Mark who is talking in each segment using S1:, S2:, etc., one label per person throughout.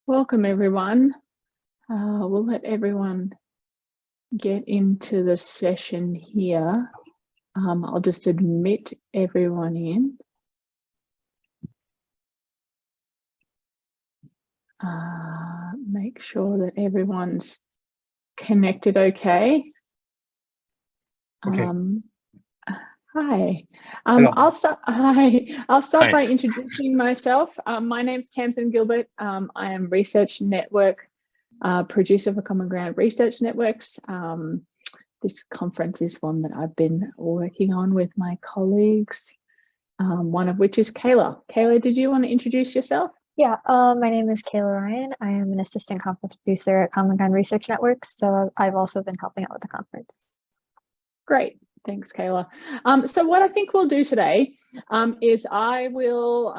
S1: Welcome, everyone. We'll let everyone get into the session here. I'll just admit everyone in. Make sure that everyone's connected okay. Hi. I'll start by introducing myself. My name's Tamsin Gilbert. I am Research Network producer for Common Ground Research Networks. This conference is one that I've been working on with my colleagues, one of which is Kayla. Kayla, did you want to introduce yourself?
S2: Yeah, my name is Kayla Ryan. I am an assistant conference producer at Common Ground Research Networks, so I've also been helping out with the conference.
S1: Great. Thanks, Kayla. So what I think we'll do today is I will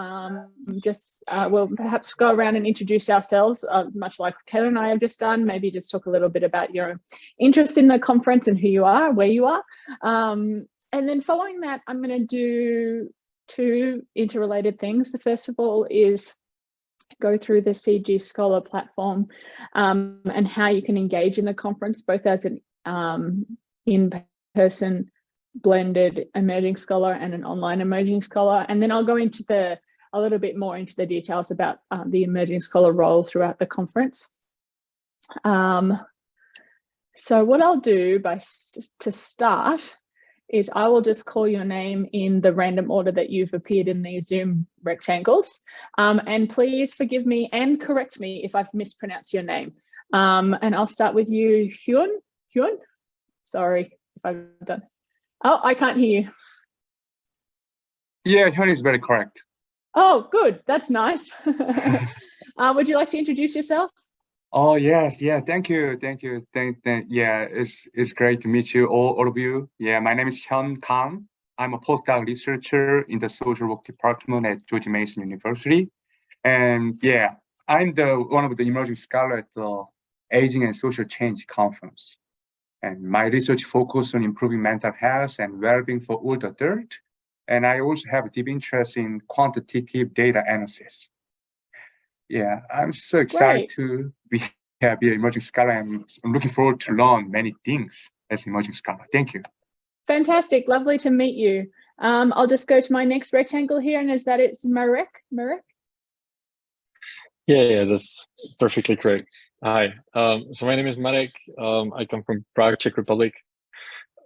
S1: we'll perhaps go around and introduce ourselves, much like Kayla and I have just done, maybe just talk a little bit about your interest in the conference and who you are, where you are. And then following that, I'm going to do two interrelated things. The first of all is go through the CG Scholar platform and how you can engage in the conference, both as an in-person blended emerging scholar and an online emerging scholar. And then I'll go into a little bit more into the details about the emerging scholar role throughout the conference. So what I'll do to start is I will just call your name in the random order that you've appeared in these Zoom rectangles. And please forgive me and correct me if I've mispronounced your name. And I'll start with you, Hyun. Hyun? Sorry if I've done. Oh, I can't hear you.
S3: Yeah, Hyun is very correct.
S1: Oh, good. That's nice. Would you like to introduce yourself?
S3: Oh, yes. Yeah, thank you. Yeah, it's great to meet you, all of you. Yeah, my name is Hyun Kang. I'm a postdoc researcher in the social work department at George Mason University. And yeah, I'm one of the emerging scholars at the Aging and Social Change Conference. And my research focuses on improving mental health and well-being for older adults. And I also have a deep interest in quantitative data analysis. Yeah, I'm so excited to be an emerging scholar. I'm looking forward to learn many things as an emerging scholar. Thank you.
S1: Fantastic. Lovely to meet you. I'll just go to my next rectangle here, and is that it's Marek? Marek?
S4: Yeah, that's perfectly correct. Hi, so my name is Marek. I come from Prague, Czech Republic,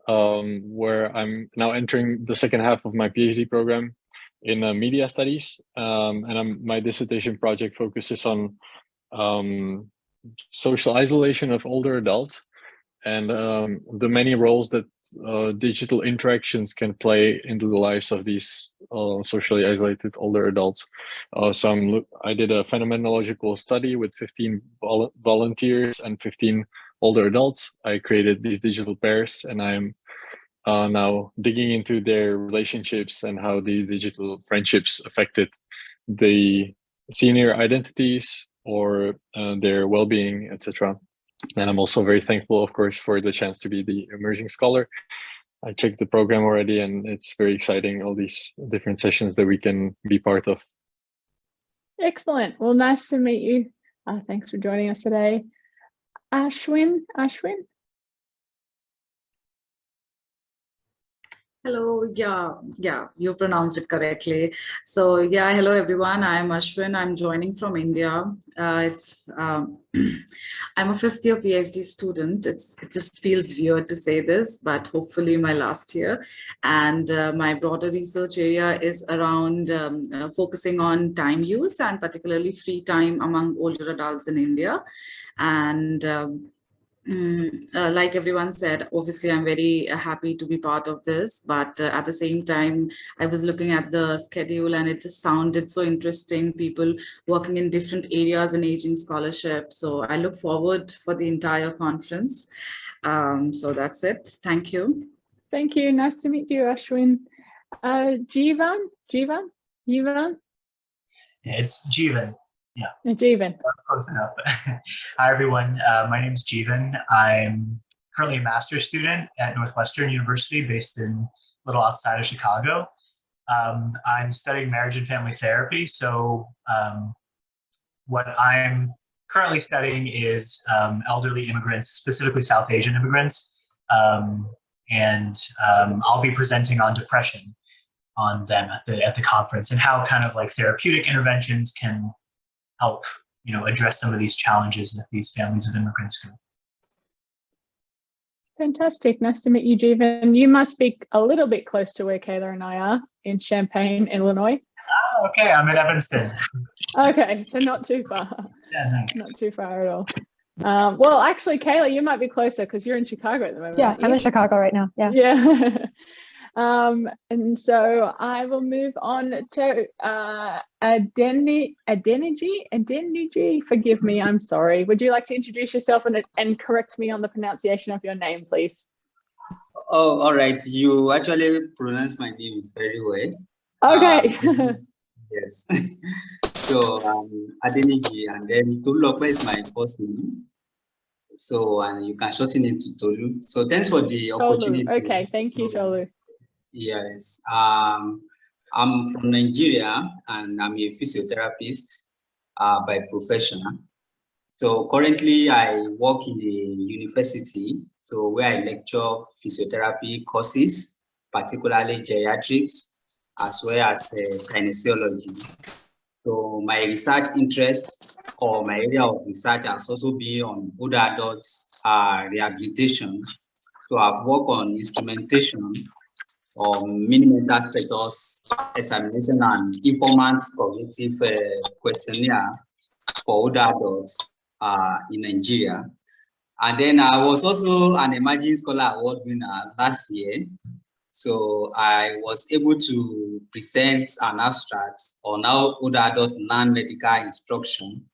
S4: where I'm now entering the second half of my PhD program in media studies. And my dissertation project focuses on social isolation of older adults and the many roles that digital interactions can play into the lives of these socially isolated older adults. I did a phenomenological study with 15 volunteers and 15 older adults. I created these digital pairs, and I'm now digging into their relationships and how these digital friendships affected the senior identities or their well-being, etc. And I'm also very thankful, of course, for the chance to be the emerging scholar. I checked the program already, and it's very exciting, all these different sessions that we can be part of.
S1: Excellent. Well, nice to meet you. Thanks for joining us today. Ashwin?
S5: Hello, yeah, you pronounced it correctly. So yeah, hello everyone, I'm Ashwin, I'm joining from India. I'm a fifth year PhD student. It just feels weird to say this, but hopefully my last year. And my broader research area is around focusing on time use and particularly free time among older adults in India. And like everyone said, obviously I'm very happy to be part of this, but at the same time I was looking at the schedule and it just sounded so interesting, people working in different areas in aging scholarship. So I look forward for the entire conference. So that's it. Thank you.
S1: Thank you. Nice to meet you, Ashwin. Jivan?
S6: It's Jivan. Yeah.
S1: Jeevan.
S6: That's close enough. Hi, everyone. My name is Jeevan. I'm currently a master's student at Northwestern University based in a little outside of Chicago. I'm studying marriage and family therapy. So what I'm currently studying is elderly immigrants, specifically South Asian immigrants. I'll be presenting on depression on them at the conference, and how kind of like therapeutic interventions can help, address some of these challenges that these families of immigrants go.
S1: Fantastic. Nice to meet you, Jeevan. You must be a little bit close to where Kayla and I are in Champaign, Illinois.
S6: Oh, okay. I'm in Evanston.
S1: Okay, so not too far.
S6: Yeah, nice.
S1: Not too far at all. Well, actually, Kayla, you might be closer because you're in Chicago at the moment.
S2: Yeah, I'm in Chicago right now. Yeah.
S1: Yeah. And so I will move on to Adeniji. Forgive me, I'm sorry. Would you like to introduce yourself and correct me on the pronunciation of your name, please?
S7: Oh, all right. You actually pronounce my name very well.
S1: Okay.
S7: Yes. So Adeniji, and then Tolulope is my first name. So and you can shorten it to Tolu. So thanks for the opportunity.
S1: Tolu. Okay, thank you, Tolu.
S7: Yes. I'm from Nigeria and I'm a physiotherapist by profession. So currently I work in the university, so where I lecture physiotherapy courses, particularly geriatrics, as well as kinesiology. So my research interest or my area of research has also been on older adults rehabilitation. So I've worked on instrumentation, mini mental status examination, and informant cognitive questionnaire for older adults in Nigeria. And then I was also an Emerging Scholar Award winner last year. So I was able to present an abstract on how older adult learn medical instruction.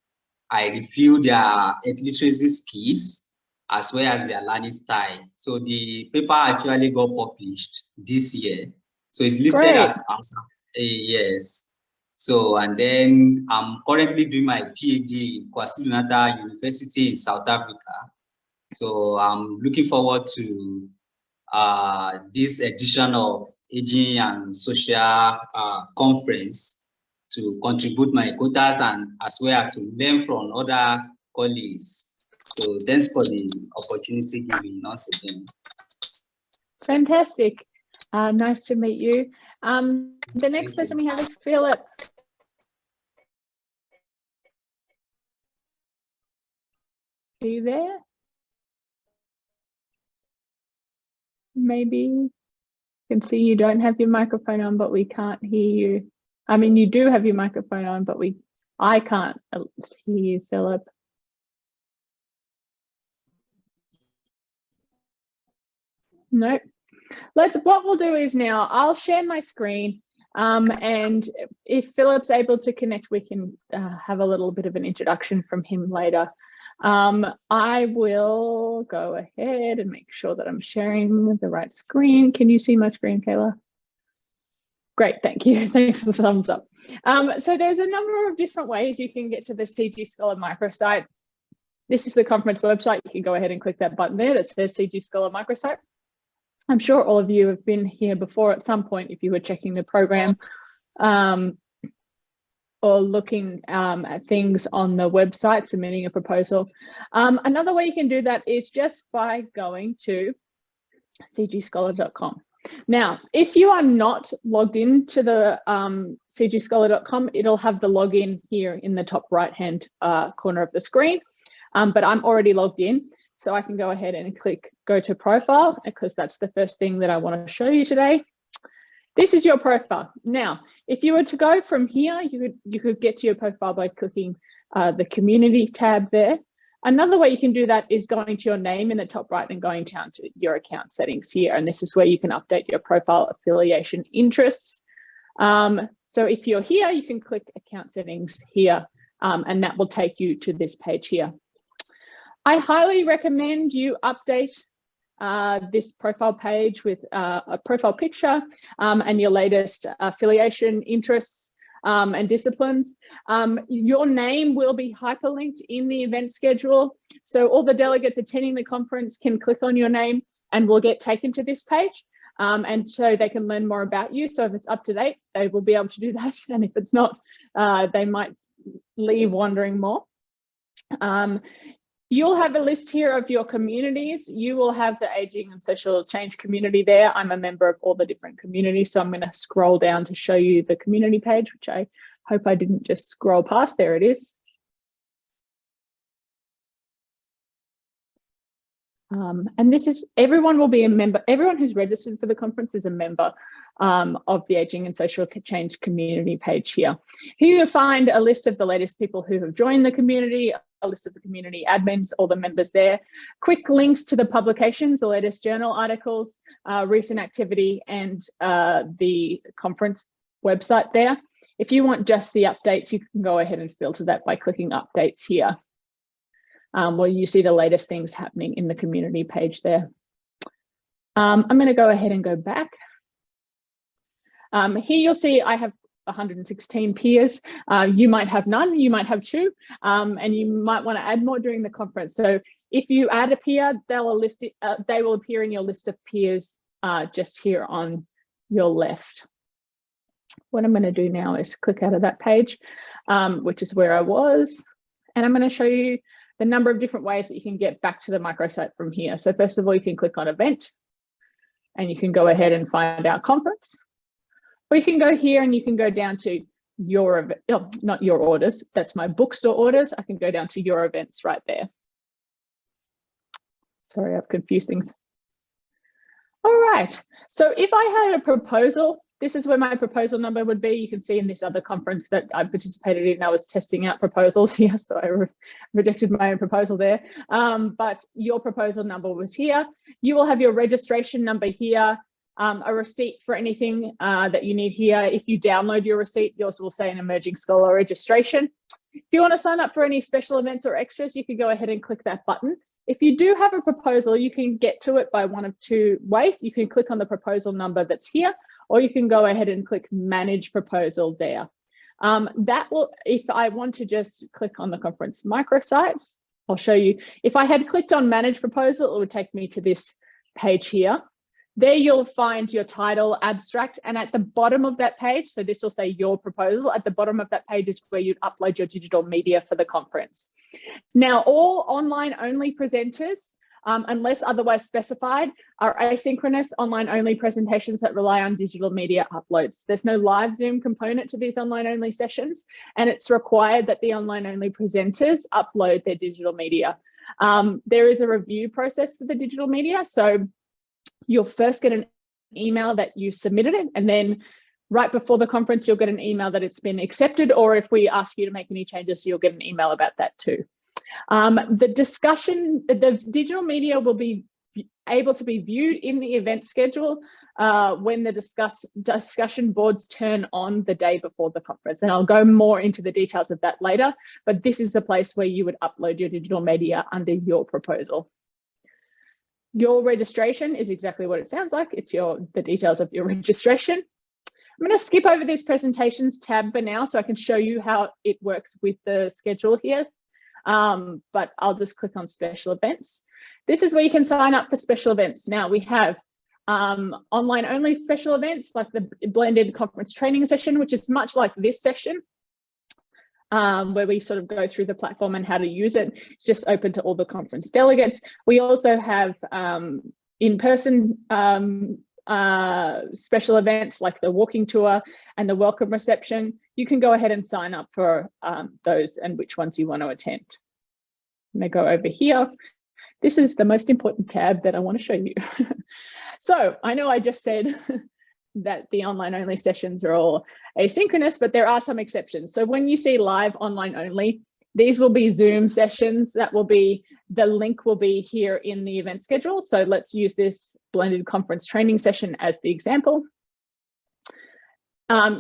S7: I reviewed their literacy skills as well as their learning style. So the paper actually got published this year. So it's listed
S1: Great.
S7: as yes. So, and then I'm currently doing my PhD in KwaZulu-Natal University in South Africa. So I'm looking forward to this edition of Aging and Social Conference to contribute my quotas and as well as to learn from other colleagues. So thanks for the opportunity given once again.
S1: Fantastic. Nice to meet you. The next person we have is Philip. Are you there? Maybe you can see you don't have your microphone on, but we can't hear you. I mean, you do have your microphone on, but I can't hear you, Philip. Nope. What we'll do is now I'll share my screen, and if Philip's able to connect, we can have a little bit of an introduction from him later. I will go ahead and make sure that I'm sharing the right screen. Can you see my screen, Kayla? Great, thank you. Thanks for the thumbs up. So there's a number of different ways you can get to the CG Scholar microsite. This is the conference website. You can go ahead and click that button there that says CG Scholar microsite. I'm sure all of you have been here before at some point if you were checking the program or looking at things on the website, submitting a proposal. Another way you can do that is just by going to cgscholar.com. Now, if you are not logged into the cgscholar.com, it'll have the login here in the top right-hand corner of the screen, but I'm already logged in. So I can go ahead and click go to profile because that's the first thing that I want to show you today. This is your profile. Now, if you were to go from here, you could get to your profile by clicking the community tab there. Another way you can do that is going to your name in the top right and going down to your account settings here. And this is where you can update your profile affiliation interests. So if you're here, you can click account settings here, and that will take you to this page here. I highly recommend you update this profile page with a profile picture and your latest affiliation interests and disciplines. Your name will be hyperlinked in the event schedule. So all the delegates attending the conference can click on your name and will get taken to this page. And so they can learn more about you. So if it's up to date, they will be able to do that. And if it's not, they might leave wondering more. You'll have a list here of your communities. You will have the Aging and Social Change community there. I'm a member of all the different communities, so I'm going to scroll down to show you the community page, which I hope I didn't just scroll past. There it is. And this is, everyone will be a member. Everyone who's registered for the conference is a member of the Aging and Social Change community page here. Here you'll find a list of the latest people who have joined the community, a list of the community admins, all the members there, quick links to the publications, the latest journal articles, recent activity, and the conference website there. If you want just the updates, you can go ahead and filter that by clicking updates here. Where you see the latest things happening in the community page there. I'm going to go ahead and go back. Here you'll see I have 116 peers. You might have none, you might have 2, and you might want to add more during the conference. So if you add a peer, they will appear in your list of peers just here on your left. What I'm going to do now is click out of that page, which is where I was, and I'm going to show you the number of different ways that you can get back to the microsite from here. So first of all, you can click on event and you can go ahead and find our conference. Or you can go here and you can go down to your, not your orders, that's my bookstore orders. I can go down to your events right there. Sorry, I've confused things. All right, so if I had a proposal, this is where my proposal number would be. You can see in this other conference that I participated in, I was testing out proposals here, so I rejected my own proposal there. But your proposal number was here. You will have your registration number here, a receipt for anything that you need here. If you download your receipt, yours will say an Emerging Scholar registration. If you want to sign up for any special events or extras, you can go ahead and click that button. If you do have a proposal, you can get to it by one of 2 ways. You can click on the proposal number that's here, or you can go ahead and click Manage Proposal there. That will, if I want to just click on the conference microsite, I'll show you. If I had clicked on Manage Proposal, it would take me to this page here. There you'll find your title, abstract, and at the bottom of that page, so this will say your proposal, at the bottom of that page is where you'd upload your digital media for the conference. Now, all online only presenters, unless otherwise specified, are asynchronous online only presentations that rely on digital media uploads. There's no live Zoom component to these online only sessions, and it's required that the online only presenters upload their digital media. There is a review process for the digital media, so you'll first get an email that you submitted it, and then right before the conference, you'll get an email that it's been accepted, or if we ask you to make any changes, you'll get an email about that too. The digital media will be able to be viewed in the event schedule when the discussion boards turn on the day before the conference. And I'll go more into the details of that later, but this is the place where you would upload your digital media under your proposal. Your registration is exactly what it sounds like. It's the details of your registration. I'm going to skip over this presentations tab for now so I can show you how it works with the schedule here. But I'll just click on special events. This is where you can sign up for special events. Now we have online only special events like the blended conference training session, which is much like this session, where we sort of go through the platform and how to use it. It's just open to all the conference delegates. We also have in-person special events like the walking tour and the welcome reception. You can go ahead and sign up for those and which ones you want to attend. I'm going to go over here. This is the most important tab that I want to show you. So I know I just said that the online only sessions are all asynchronous, but there are some exceptions. So when you see live online only, these will be Zoom sessions. That will be, the link will be here in the event schedule. So let's use this blended conference training session as the example.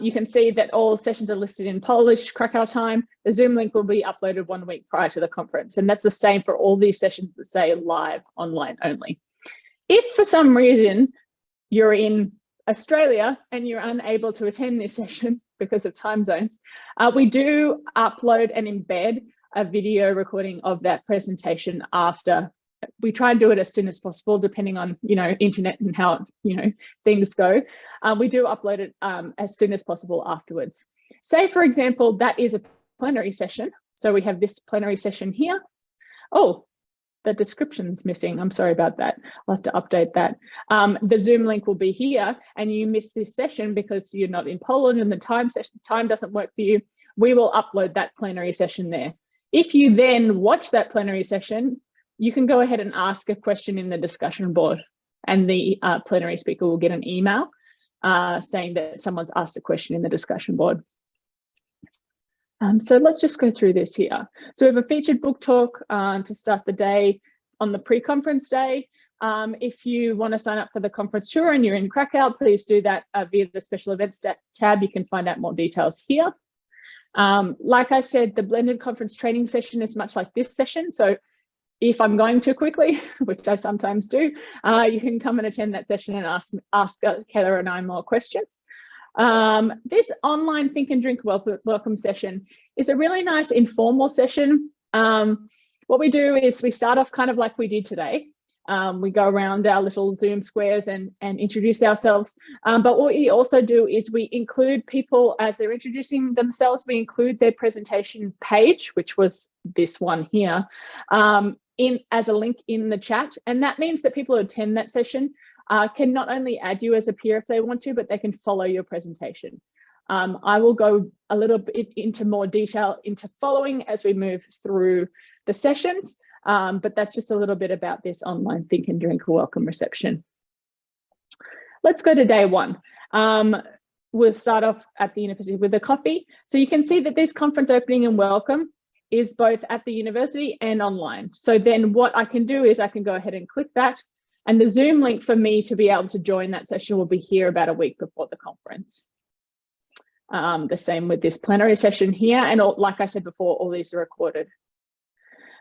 S1: You can see that all sessions are listed in Polish Krakow time. The Zoom link will be uploaded 1 week prior to the conference. And that's the same for all these sessions that say live online only. If for some reason you're in Australia and you're unable to attend this session because of time zones, we do upload and embed a video recording of that presentation after. We try and do it as soon as possible, depending on, internet and how, things go. We do upload it as soon as possible afterwards. Say, for example, that is a plenary session. So we have this plenary session here. Oh, the description's missing. I'm sorry about that. I'll have to update that. The Zoom link will be here, and you missed this session because you're not in Poland and the time doesn't work for you. We will upload that plenary session there. If you then watch that plenary session, you can go ahead and ask a question in the discussion board, and the plenary speaker will get an email saying that someone's asked a question in the discussion board. So let's just go through this here. So we have a featured book talk to start the day on the pre-conference day. If you want to sign up for the conference tour and you're in Krakow, please do that via the special events tab. You can find out more details here. Like I said, the blended conference training session is much like this session. So if I'm going too quickly, which I sometimes do, you can come and attend that session and ask Kayla and I more questions. This online Think and Drink welcome session is a really nice informal session. What we do is we start off kind of like we did today. We go around our little Zoom squares and introduce ourselves. But what we also do is we include people as they're introducing themselves. We include their presentation page, which was this one here, as a link in the chat. And that means that people who attend that session can not only add you as a peer if they want to, but they can follow your presentation. I will go a little bit into more detail into following as we move through the sessions, but that's just a little bit about this online Think and Drink welcome reception. Let's go to day one. We'll start off at the university with a coffee. So you can see that this conference opening and welcome is both at the university and online. So then what I can do is I can go ahead and click that, and the Zoom link for me to be able to join that session will be here about a week before the conference. The same with this plenary session here. And like I said before, all these are recorded.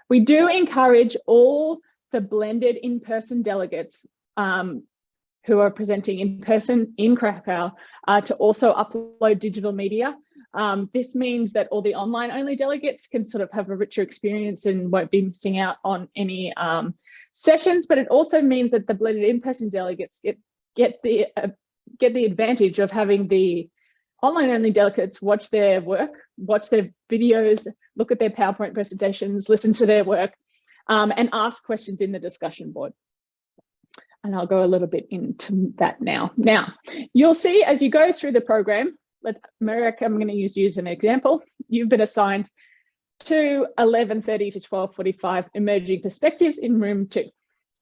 S1: We do encourage all the blended in-person delegates who are presenting in person in Krakow to also upload digital media. This means that all the online only delegates can sort of have a richer experience and won't be missing out on any sessions, but it also means that the blended in-person delegates get the advantage of having the online only delegates watch their work, watch their videos, look at their PowerPoint presentations, listen to their work, and ask questions in the discussion board. And I'll go a little bit into that now. Now, you'll see as you go through the program, Marek, I'm going to use you as an example. You've been assigned to 11:30 to 12:45 emerging perspectives in room 2.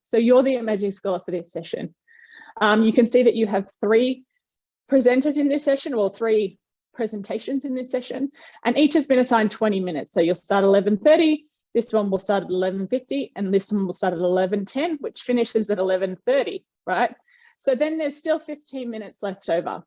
S1: So you're the emerging scholar for this session. You can see that you have 3 presenters in this session, or 3 presentations in this session, and each has been assigned 20 minutes. So you'll start 11:30, this one will start at 11:50, and this one will start at 11:10, which finishes at 11:30, right? So then there's still 15 minutes left over.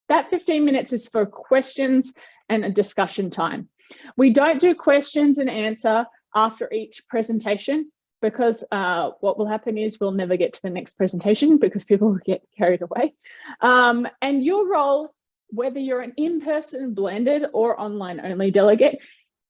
S1: That 15 minutes is for questions and a discussion time. We don't do questions and answer after each presentation, because what will happen is we'll never get to the next presentation because people will get carried away. And your role, whether you're an in-person blended or online only delegate,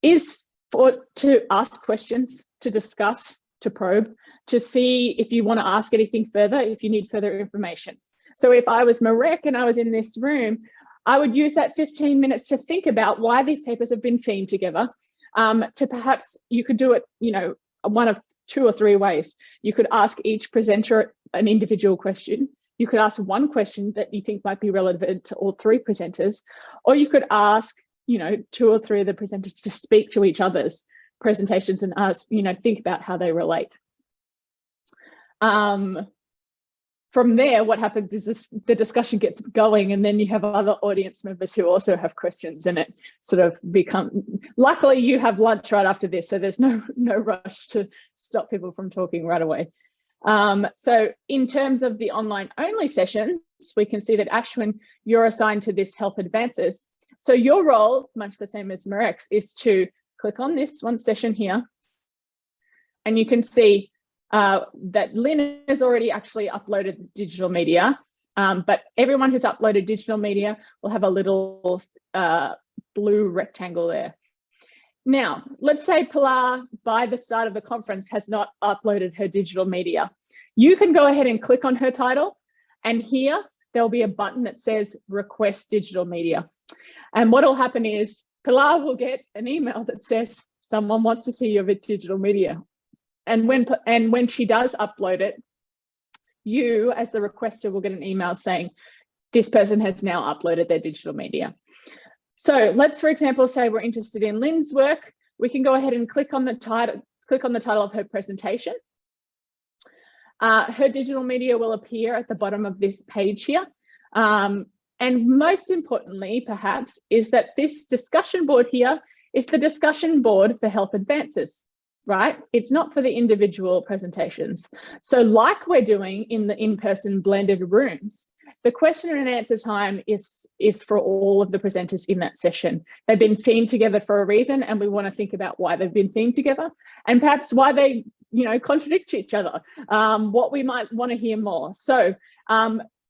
S1: is to ask questions, to discuss, to probe, to see if you want to ask anything further, if you need further information. So if I was Marek and I was in this room, I would use that 15 minutes to think about why these papers have been themed together. To perhaps, you could do it, you know, one of 2 or 3 ways. You could ask each presenter an individual question. You could ask one question that you think might be relevant to all 3 presenters, or you could ask, you know, 2 or 3 of the presenters to speak to each other's presentations and ask, you know, think about how they relate. From there, what happens is the discussion gets going, and then you have other audience members who also have questions, and it sort of luckily you have lunch right after this, so there's no rush to stop people from talking right away. So in terms of the online only sessions, we can see that Ashwin, you're assigned to this Health Advances. So your role, much the same as Marek's, is to click on this one session here, and you can see that Lynn has already actually uploaded digital media, but everyone who's uploaded digital media will have a little blue rectangle there. Now, let's say Pilar, by the start of the conference, has not uploaded her digital media. You can go ahead and click on her title, and here there'll be a button that says Request Digital Media. And what will happen is Pilar will get an email that says someone wants to see your digital media. And when she does upload it, you as the requester will get an email saying this person has now uploaded their digital media. So let's, for example, say we're interested in Lynn's work. We can go ahead and click on the title of her presentation. Her digital media will appear at the bottom of this page here. And most importantly, perhaps, is that this discussion board here is the discussion board for health advances, right? It's not for the individual presentations. So like we're doing in the in-person blended rooms, the question and answer time is for all of the presenters in that session. They've been themed together for a reason, and we want to think about why they've been themed together and perhaps why they, contradict each other, what we might want to hear more. So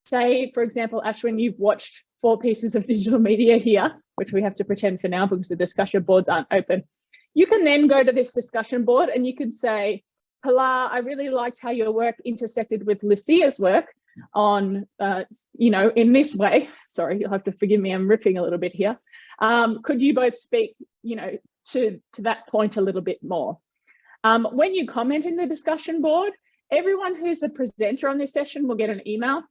S1: say, for example, Ashwin, you've watched 4 pieces of digital media here, which we have to pretend for now because the discussion boards aren't open. You can then go to this discussion board and you can say, Pilar, I really liked how your work intersected with Lucia's work on, in this way. Sorry, you'll have to forgive me, I'm riffing a little bit here. Could you both speak, to that point a little bit more? When you comment in the discussion board, everyone who's the presenter on this session will get an email.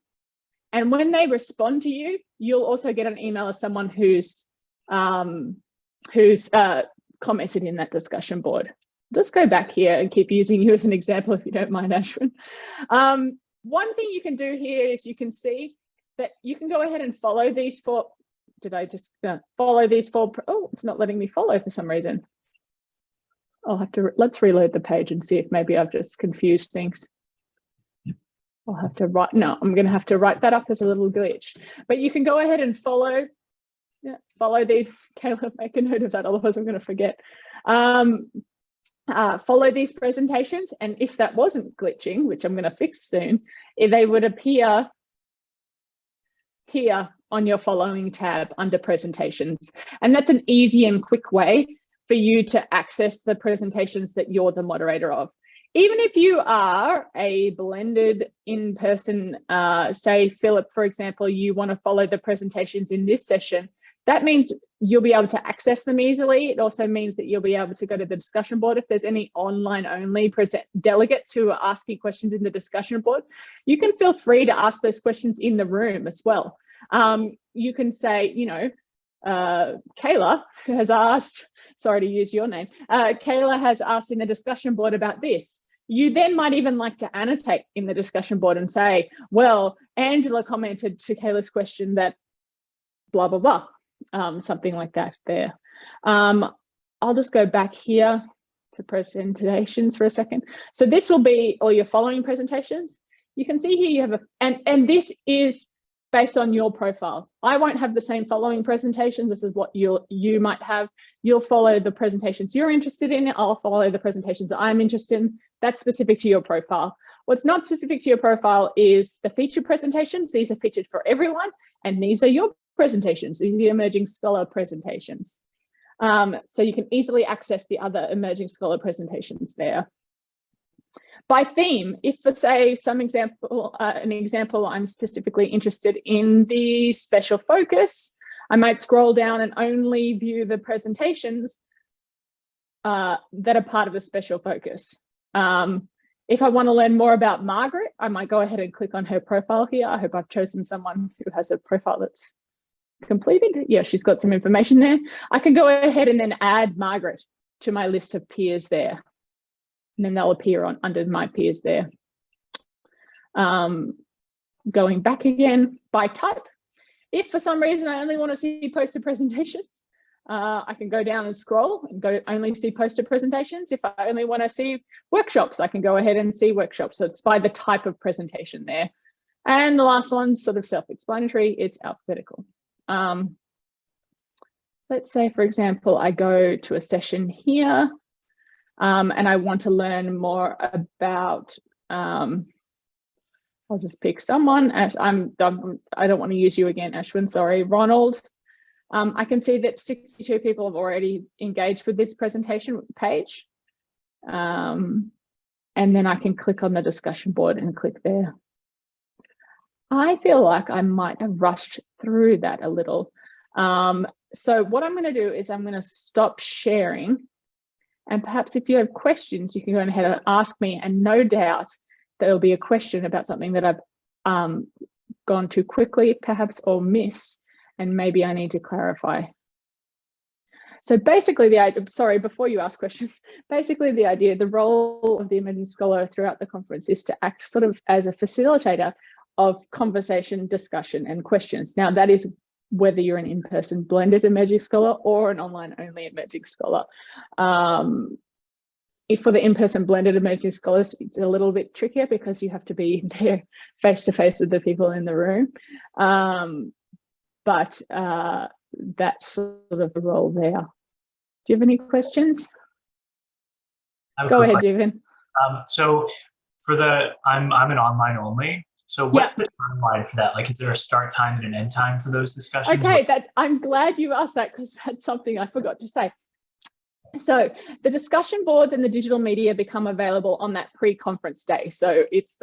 S1: And when they respond to you, you'll also get an email of someone who's commented in that discussion board. Just go back here and keep using you as an example if you don't mind, Ashwin. One thing you can do here is you can see that you can go ahead and follow these 4. Did I just follow these 4? Oh, it's not letting me follow for some reason. I'll have to, let's reload the page and see if maybe I've just confused things. I'll have to write, no, I'm going to have to write that up as a little glitch. But you can go ahead and follow these. Kayla, make a note of that, otherwise I'm going to forget. Follow these presentations, and if that wasn't glitching, which I'm going to fix soon, they would appear here on your following tab under presentations. And that's an easy and quick way for you to access the presentations that you're the moderator of. Even if you are a blended in-person, say Philip, for example, you want to follow the presentations in this session, that means you'll be able to access them easily. It also means that you'll be able to go to the discussion board. If there's any online only delegates who are asking questions in the discussion board, you can feel free to ask those questions in the room as well. You can say, Kayla has asked, sorry to use your name, Kayla has asked in the discussion board about this. You then might even like to annotate in the discussion board and say, well, Angela commented to Kayla's question that blah, blah, blah, something like that there. I'll just go back here to presentations for a second. So this will be all your following presentations. You can see here you have and this is based on your profile. I won't have the same following presentations. This is what you might have. You'll follow the presentations you're interested in. I'll follow the presentations that I'm interested in. That's specific to your profile. What's not specific to your profile is the featured presentations. These are featured for everyone, and these are your presentations. These are the Emerging Scholar presentations. So you can easily access the other Emerging Scholar presentations there. By theme, if for say an example, I'm specifically interested in the special focus, I might scroll down and only view the presentations that are part of the special focus. If I want to learn more about Margaret, I might go ahead and click on her profile here. I hope I've chosen someone who has a profile that's completed. Yeah, she's got some information there. I can go ahead and then add Margaret to my list of peers there. And then they'll appear under my peers there. Going back again by type. If for some reason I only want to see poster presentations, I can go down and scroll and go only see poster presentations. If I only want to see workshops, I can go ahead and see workshops. So it's by the type of presentation there. And the last one's sort of self-explanatory, it's alphabetical. Let's say, for example, I go to a session here. And I want to learn more about, I'll just pick someone. I don't want to use you again, Ashwin, sorry, Ronald. I can see that 62 people have already engaged with this presentation page. And then I can click on the discussion board and click there. I feel like I might have rushed through that a little. So what I'm going to do is I'm going to stop sharing. And perhaps if you have questions, you can go ahead and ask me, and no doubt there'll be a question about something that I've gone too quickly, perhaps, or missed, and maybe I need to clarify. So basically sorry, before you ask questions, basically the role of the emerging scholar throughout the conference is to act sort of as a facilitator of conversation, discussion, and questions. Now, that is whether you're an in-person blended emerging scholar or an online-only emerging scholar. If for the in-person blended emerging scholars, it's a little bit trickier because you have to be there face-to-face with the people in the room. But that's sort of the role there. Do you have any questions? Go ahead, Juven.
S6: So for I'm an online only. So what's the timeline for that? Like, is there a start time and an end time for those discussions?
S1: Okay, I'm glad you asked that, because that's something I forgot to say. So the discussion boards and the digital media become available on that pre-conference day. So it's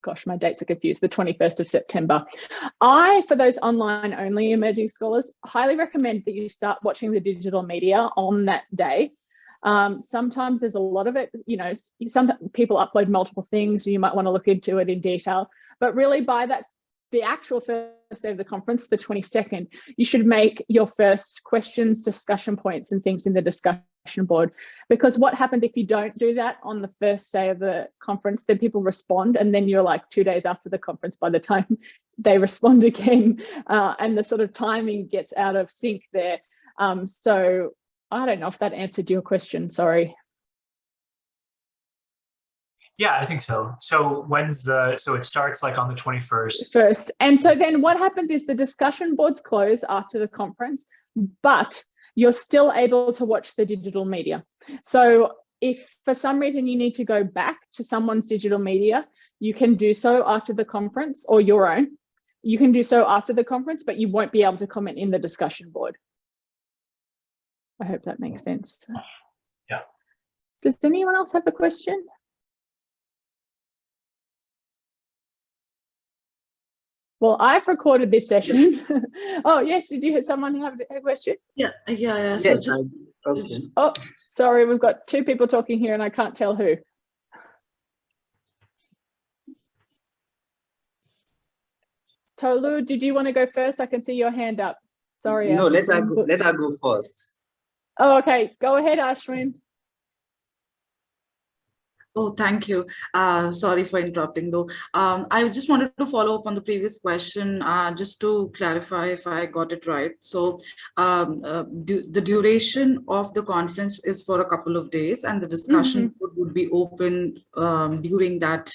S1: gosh, my dates are confused, the 21st of September. For those online only emerging scholars, highly recommend that you start watching the digital media on that day. Sometimes there's a lot of it, some people upload multiple things, so you might want to look into it in detail. But really, by the actual first day of the conference, the 22nd, you should make your first questions, discussion points, and things in the discussion board. Because what happens if you don't do that on the first day of the conference, then people respond, and then you're like 2 days after the conference by the time they respond again, and the sort of timing gets out of sync there. So I don't know if that answered your question, sorry.
S6: Yeah, I think so. So so it starts like on the 21st.
S1: First. And so then what happens is the discussion boards close after the conference, but you're still able to watch the digital media. So if for some reason you need to go back to someone's digital media, you can do so after the conference, or your own. You can do so after the conference, but you won't be able to comment in the discussion board. I hope that makes sense.
S6: Yeah.
S1: Does anyone else have a question? Well, I've recorded this session. Oh, yes. Did you hear someone have a question?
S5: Yeah.
S7: Yes.
S5: So
S7: Okay.
S1: Oh, sorry. We've got two people talking here and I can't tell who. Tolu, did you want to go first? I can see your hand up. Sorry,
S7: No,
S1: Ashwin.
S7: let her go first.
S1: Oh, okay. Go ahead, Ashwin.
S5: Oh, thank you. Sorry for interrupting though. I just wanted to follow up on the previous question, just to clarify if I got it right. So the duration of the conference is for a couple of days, and the discussion would be open during that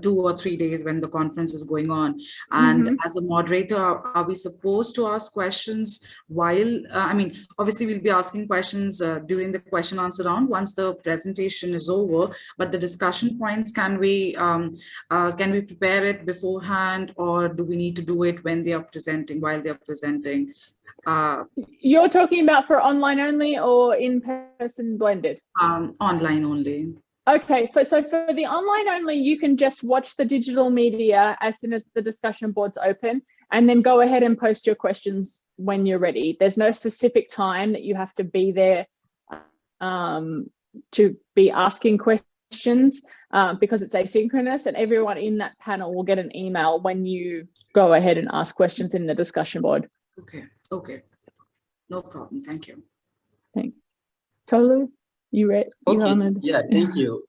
S5: 2 or 3 days when the conference is going on. And as a moderator, are we supposed to ask questions while, obviously we'll be asking questions during the question answer round once the presentation is over, but the discussion points, can we prepare it beforehand, or do we need to do it when they are presenting, while they're presenting?
S1: You're talking about for online only or in-person blended?
S5: Online only.
S1: Okay, so for the online only, you can just watch the digital media as soon as the discussion board's open, and then go ahead and post your questions when you're ready. There's no specific time that you have to be there to be asking questions, because it's asynchronous, and everyone in that panel will get an email when you go ahead and ask questions in the discussion board.
S5: Okay. No problem. Thank you.
S1: Thanks. Tolu, you read?
S7: Okay. Yeah, thank you.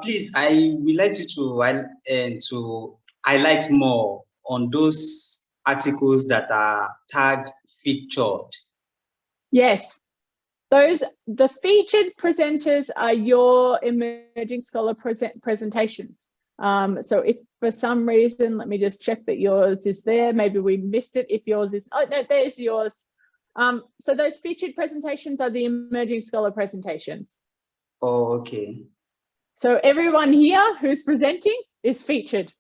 S7: Please, I would like you to highlight more on those articles that are tagged featured.
S1: Yes. The featured presenters are your emerging scholar presentations. So if for some reason, let me just check that yours is there. Maybe we missed it. If yours is, oh no, there's yours. So those featured presentations are the emerging scholar presentations.
S7: Oh, okay.
S1: So everyone here who's presenting is featured.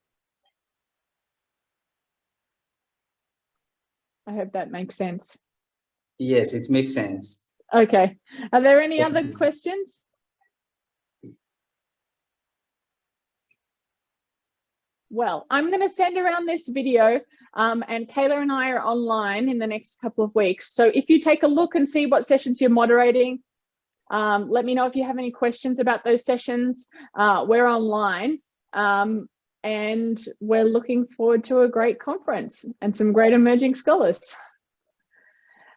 S1: I hope that makes sense.
S7: Yes, it makes sense.
S1: Okay. Are there any other questions? Well, I'm going to send around this video, and Kayla and I are online in the next couple of weeks. So if you take a look and see what sessions you're moderating, Let me know if you have any questions about those sessions. We're online, and we're looking forward to a great conference and some great emerging scholars.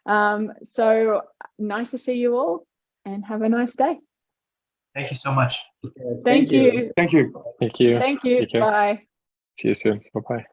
S1: So nice to see you all, and have a nice day.
S6: Thank you so much.
S1: Thank you.
S3: Thank you.
S4: Thank you.
S1: Thank you.
S4: Take care.
S1: Bye.
S4: See you soon. Bye-bye.